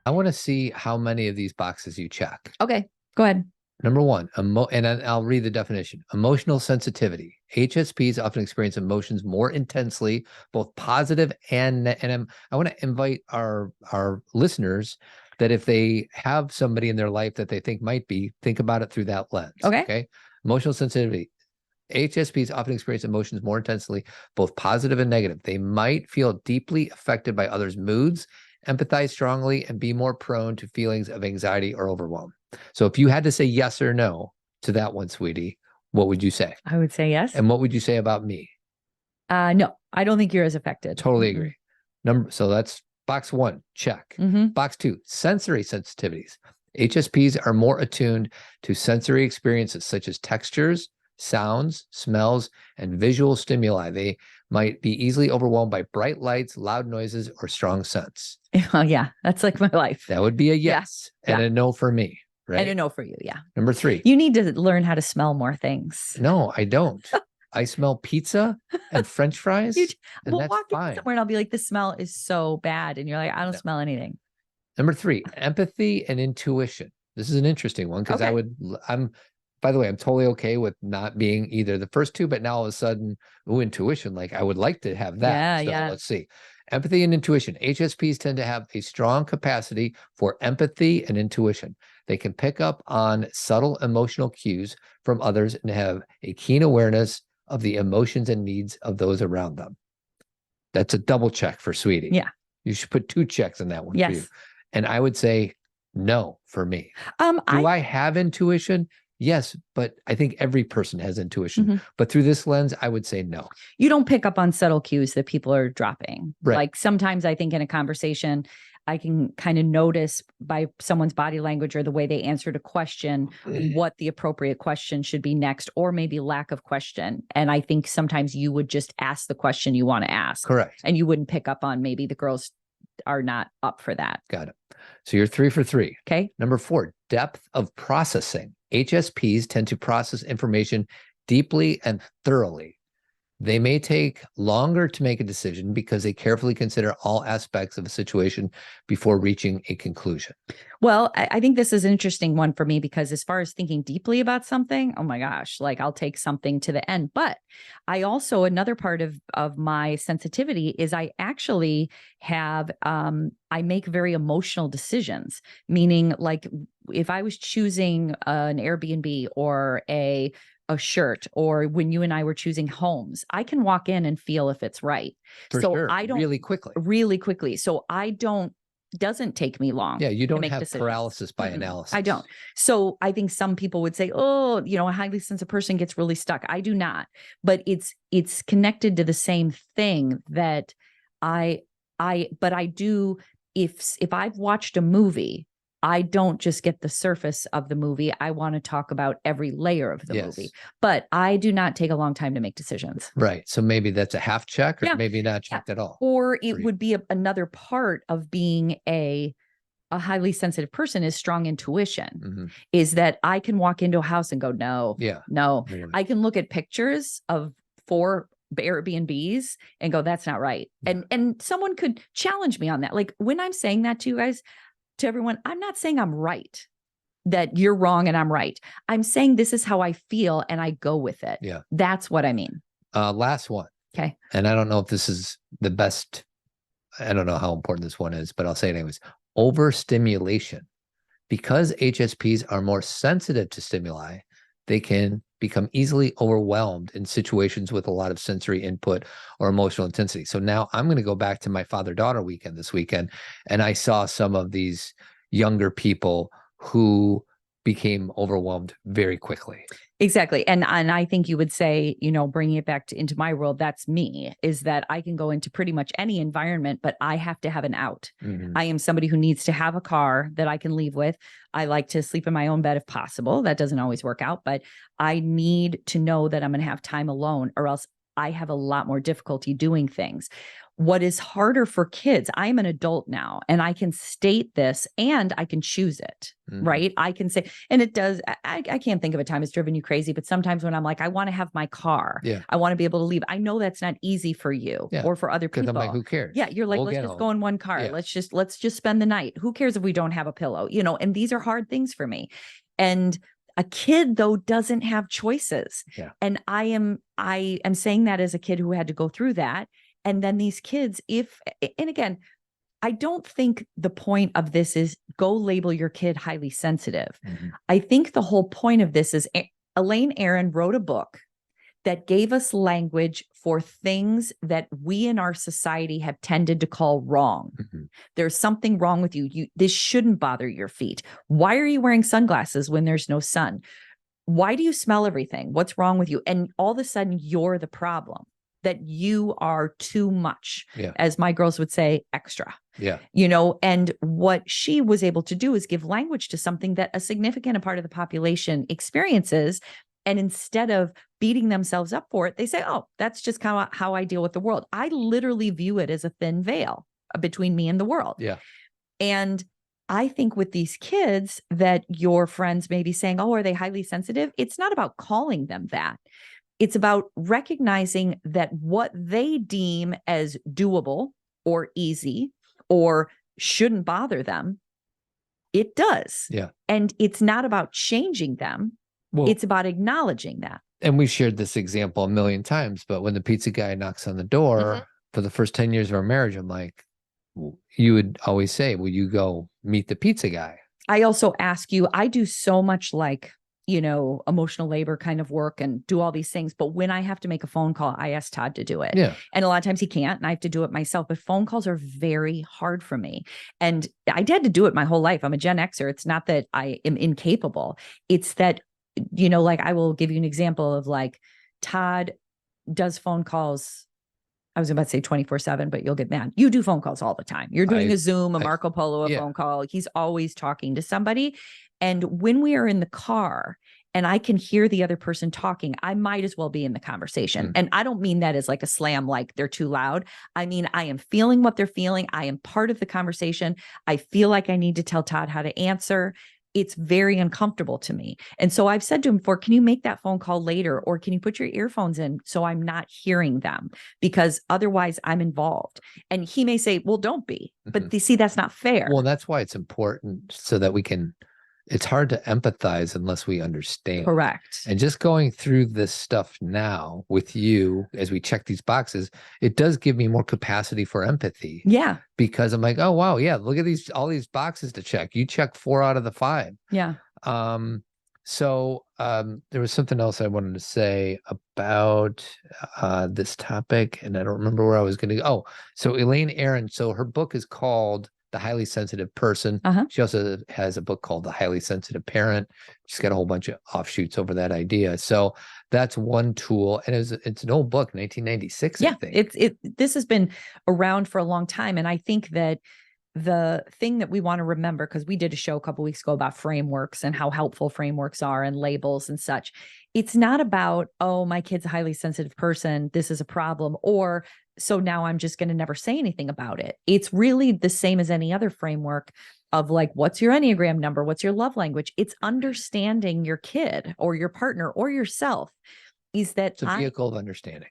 I want to see how many of these boxes you check. Okay, go ahead. Number one, and I'll read the definition. Emotional sensitivity. HSPs often experience emotions more intensely, both positive and I want to invite our listeners that if they have somebody in their life that they think might be, think about it through that lens. Okay. Emotional sensitivity. HSPs often experience emotions more intensely, both positive and negative. They might feel deeply affected by others' moods, empathize strongly, and be more prone to feelings of anxiety or overwhelm. So if you had to say yes or no to that one, sweetie, what would you say? I would say yes. And what would you say about me? No, I don't think you're as affected. Totally agree. So that's box one, check. Box two, sensory sensitivities. HSPs are more attuned to sensory experiences such as textures, sounds, smells, and visual stimuli. They might be easily overwhelmed by bright lights, loud noises, or strong scents. Oh, yeah, that's like my life. That would be a yes and a no for me, right? And a no for you, yeah. Number three. You need to learn how to smell more things. No, I don't. I smell pizza and French fries, and that's fine. Somewhere and I'll be like, the smell is so bad. And you're like, I don't smell anything. Number three, empathy and intuition. This is an interesting one because by the way, I'm totally okay with not being either the first two, but now all of a sudden, intuition, like I would like to have that. Yeah. Let's see. Empathy and intuition. HSPs tend to have a strong capacity for empathy and intuition. They can pick up on subtle emotional cues from others and have a keen awareness of the emotions and needs of those around them. That's a double check for sweetie. Yeah. You should put 2 checks in that one yes. for you. And I would say no for me. Do I have intuition? Yes, but I think every person has intuition. But through this lens, I would say no. You don't pick up on subtle cues that people are dropping. Right. Like sometimes I think in a conversation, I can kind of notice by someone's body language or the way they answered a question, what the appropriate question should be next, or maybe lack of question. And I think sometimes you would just ask the question you want to ask. Correct. And you wouldn't pick up on maybe the girls are not up for that. Got it. So you're 3 for 3. Okay. Number 4, depth of processing. HSPs tend to process information deeply and thoroughly. They may take longer to make a decision because they carefully consider all aspects of a situation before reaching a conclusion. Well, I think this is an interesting one for me because as far as thinking deeply about something, oh my gosh, like I'll take something to the end. But I also, another part of my sensitivity is I actually have, I make very emotional decisions, meaning like if I was choosing an Airbnb or a shirt, or when you and I were choosing homes, I can walk in and feel if it's right. For sure. I don't really quickly. So doesn't take me long. Yeah. You don't have decisions. Paralysis by analysis. I don't. So I think some people would say, oh, a highly sensitive person gets really stuck. I do not, but it's connected to the same thing that but I do, if I've watched a movie, I don't just get the surface of the movie. I want to talk about every layer of the movie, but I do not take a long time to make decisions. Right. So maybe that's a half check or maybe not checked at all. Or it would be another part of being a highly sensitive person is strong intuition, is that I can walk into a house and go, no. I can look at pictures of 4 Airbnbs and go, that's not right. And someone could challenge me on that. Like when I'm saying that to you guys, to everyone, I'm not saying I'm right, that you're wrong and I'm right. I'm saying this is how I feel and I go with it. Yeah. That's what I mean. Last one. Okay. And I don't know if this is the best. I don't know how important this one is, but I'll say it anyways. Overstimulation. Because HSPs are more sensitive to stimuli, they can become easily overwhelmed in situations with a lot of sensory input or emotional intensity. So now I'm going to go back to my father-daughter weekend this weekend, and I saw some of these younger people who became overwhelmed very quickly. Exactly. And I think you would say, bringing it back into my world, that's me, is that I can go into pretty much any environment, but I have to have an out. I am somebody who needs to have a car that I can leave with. I like to sleep in my own bed if possible. That doesn't always work out, but I need to know that I'm going to have time alone, or else I have a lot more difficulty doing things. What is harder for kids, I'm an adult now, and I can state this and I can choose it, right? I can say, and it does, I can't think of a time it's driven you crazy, but sometimes when I'm like, I want to have my car, I want to be able to leave. I know that's not easy for you or for other people. I'm like, who cares? Yeah. You're like, let's just go in one car. Let's just spend the night. Who cares if we don't have a pillow, you know, and these are hard things for me. And a kid though doesn't have choices. And I am saying that as a kid who had to go through that. And then these kids, and again, I don't think the point of this is go label your kid highly sensitive. I think the whole point of this is Elaine Aron wrote a book that gave us language for things that we in our society have tended to call wrong. There's something wrong with you. This shouldn't bother your feet. Why are you wearing sunglasses when there's no sun? Why do you smell everything? What's wrong with you? And all of a sudden you're the problem. That you are too much, as my girls would say, extra. You know, and what she was able to do is give language to something that a significant part of the population experiences. And instead of beating themselves up for it, they say, oh, that's just kind of how I deal with the world. I literally view it as a thin veil between me and the world. And I think with these kids that your friends may be saying, oh, are they highly sensitive? It's not about calling them that. It's about recognizing that what they deem as doable or easy or shouldn't bother them, it does. And it's not about changing them. It's about acknowledging that. And we've shared this example a million times, but when the pizza guy knocks on the door for the first 10 years of our marriage, I'm like, you would always say, will you go meet the pizza guy? I also ask you, I do so much like, you know, emotional labor kind of work and do all these things. But when I have to make a phone call, I ask Todd to do it. And a lot of times he can't, and I have to do it myself. But phone calls are very hard for me. And I had to do it my whole life. I'm a Gen Xer. It's not that I am incapable. It's that, you know, like I will give you an example of like Todd does phone calls. I was about to say 24/7, but you'll get mad. You do phone calls all the time. You're doing a Zoom, a Marco Polo, a phone call. He's always talking to somebody. And when we are in the car and I can hear the other person talking, I might as well be in the conversation. And I don't mean that as like a slam, like they're too loud. I mean, I am feeling what they're feeling. I am part of the conversation. I feel like I need to tell Todd how to answer. It's very uncomfortable to me. And so I've said to him before, can you make that phone call later? Or can you put your earphones in so I'm not hearing them? Because otherwise I'm involved. And he may say, well, don't be. But you see, that's not fair. Well, that's why it's important so that we can, it's hard to empathize unless we understand. Correct. And just going through this stuff now with you as we check these boxes, it does give me more capacity for empathy. Because I'm like, oh, wow. Yeah. Look at all these boxes to check. You check 4 out of the 5. So there was something else I wanted to say about this topic, and I don't remember where I was going to go. Oh, so Elaine Aron. So her book is called The Highly Sensitive Person. She also has a book called The Highly Sensitive Parent. She's got a whole bunch of offshoots over that idea. So that's one tool. And it's an old book, 1996, I think. This has been around for a long time. And I think that the thing that we want to remember, because we did a show a couple of weeks ago about frameworks and how helpful frameworks are and labels and such. It's not about, oh, my kid's a highly sensitive person, this is a problem, or so now I'm just going to never say anything about it. It's really the same as any other framework of like, what's your Enneagram number? What's your love language? It's understanding your kid or your partner or yourself. Is that it's a vehicle of understanding.